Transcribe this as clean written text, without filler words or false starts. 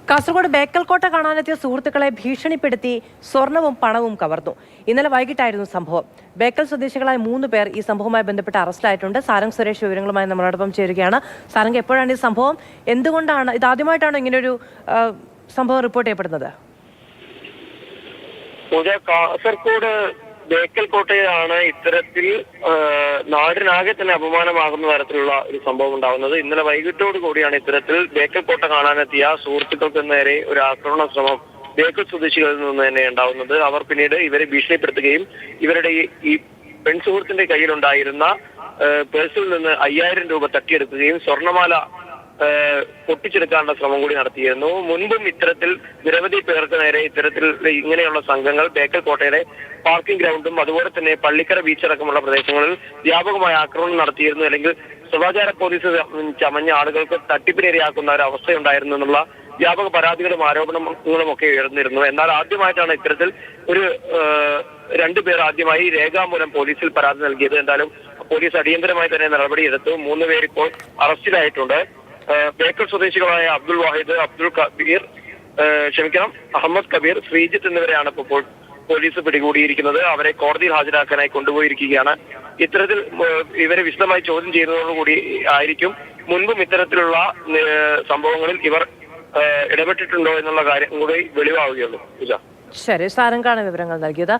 കാസർഗോഡ് ബേക്കൽ കോട്ട കാണാനെത്തിയ സുഹൃത്തുക്കളെ ഭീഷണിപ്പെടുത്തി സ്വർണവും പണവും കവർന്നു. ഇന്നലെ വൈകിട്ടായിരുന്നു സംഭവം. ബേക്കൽ സ്വദേശികളായ 3 പേർ ഈ സംഭവവുമായി ബന്ധപ്പെട്ട് അറസ്റ്റിലായിട്ടുണ്ട്. സാരംഗ് സുരേഷ് വിവരങ്ങളുമായി നമ്മളോടൊപ്പം ചേരുകയാണ്. സാരംഗ്, എപ്പോഴാണ് ഈ സംഭവം? എന്തുകൊണ്ടാണ് ഇതാദ്യമായിട്ടാണോ ഇങ്ങനൊരു സംഭവം റിപ്പോർട്ട് ചെയ്യപ്പെടുന്നത്? കാസർഗോഡ് ബേക്കൽ കോട്ടയിലാണ് ഇത്തരത്തിൽ നാടിനാകെ തന്നെ അപമാനമാകുന്ന തരത്തിലുള്ള ഒരു സംഭവം ഉണ്ടാകുന്നത്. ഇന്നലെ വൈകിട്ടോട് കൂടിയാണ് ഇത്തരത്തിൽ ബേക്കൽ കോട്ട കാണാനെത്തിയ സുഹൃത്തുക്കൾക്ക് നേരെ ഒരു ആക്രമണ ശ്രമം ബേക്കൽ സ്വദേശികളിൽ നിന്ന് തന്നെ ഉണ്ടാവുന്നത്. അവർ പിന്നീട് ഇവരെ ഭീഷണിപ്പെടുത്തുകയും ഇവരുടെ ഈ പെൺസുഹൃത്തിന്റെ കയ്യിലുണ്ടായിരുന്ന പേഴ്സിൽ നിന്ന് 5000 രൂപ തട്ടിയെടുക്കുകയും സ്വർണമാല പൊട്ടിച്ചെടുക്കാനുള്ള ശ്രമം കൂടി നടത്തിയിരുന്നു. മുൻപും ഇത്തരത്തിൽ നിരവധി പേർക്ക് നേരെ ഇത്തരത്തിൽ ഇങ്ങനെയുള്ള സംഘങ്ങൾ ബേക്കൽ കോട്ടയുടെ പാർക്കിംഗ് ഗ്രൗണ്ടും അതുപോലെ തന്നെ പള്ളിക്കര ബീച്ചടക്കമുള്ള പ്രദേശങ്ങളിൽ വ്യാപകമായ ആക്രമണം നടത്തിയിരുന്നു. അല്ലെങ്കിൽ സദാചാര പോലീസ് ചമഞ്ഞ ആളുകൾക്ക് തട്ടിപ്പിനിരയാക്കുന്ന ഒരു അവസ്ഥയുണ്ടായിരുന്നു എന്നുള്ള വ്യാപക പരാതികളും ആരോപണങ്ങളും ഒക്കെ ഉയർന്നിരുന്നു. എന്നാൽ ആദ്യമായിട്ടാണ് ഇത്തരത്തിൽ ഒരു 2 പേർ ആദ്യമായി രേഖാമൂലം പോലീസിൽ പരാതി നൽകിയത്. എന്തായാലും പോലീസ് അടിയന്തരമായി തന്നെ നടപടിയെടുത്തു. 3 പേർ ഇപ്പോൾ അറസ്റ്റിലായിട്ടുണ്ട്. ബേക്കൽ സ്വദേശികളായ അബ്ദുൾ വാഹിദ്, അഹമ്മദ് കബീർ, ശ്രീജിത്ത് എന്നിവരെയാണ് ഇപ്പോൾ പോലീസ് പിടികൂടിയിരിക്കുന്നത്. അവരെ കോടതിയിൽ ഹാജരാക്കാനായി കൊണ്ടുപോയിരിക്കുകയാണ്. ഇത്തരത്തിൽ ഇവരെ വിശദമായി ചോദ്യം ചെയ്യുന്നതോടുകൂടി ആയിരിക്കും മുൻപും ഇത്തരത്തിലുള്ള സംഭവങ്ങളിൽ ഇവർ ഇടപെട്ടിട്ടുണ്ടോ എന്നുള്ള കാര്യം കൂടി വെളിവാവുകയുള്ളൂ. ശരി, സാരംഗാണ് വിവരങ്ങൾ നൽകിയത്.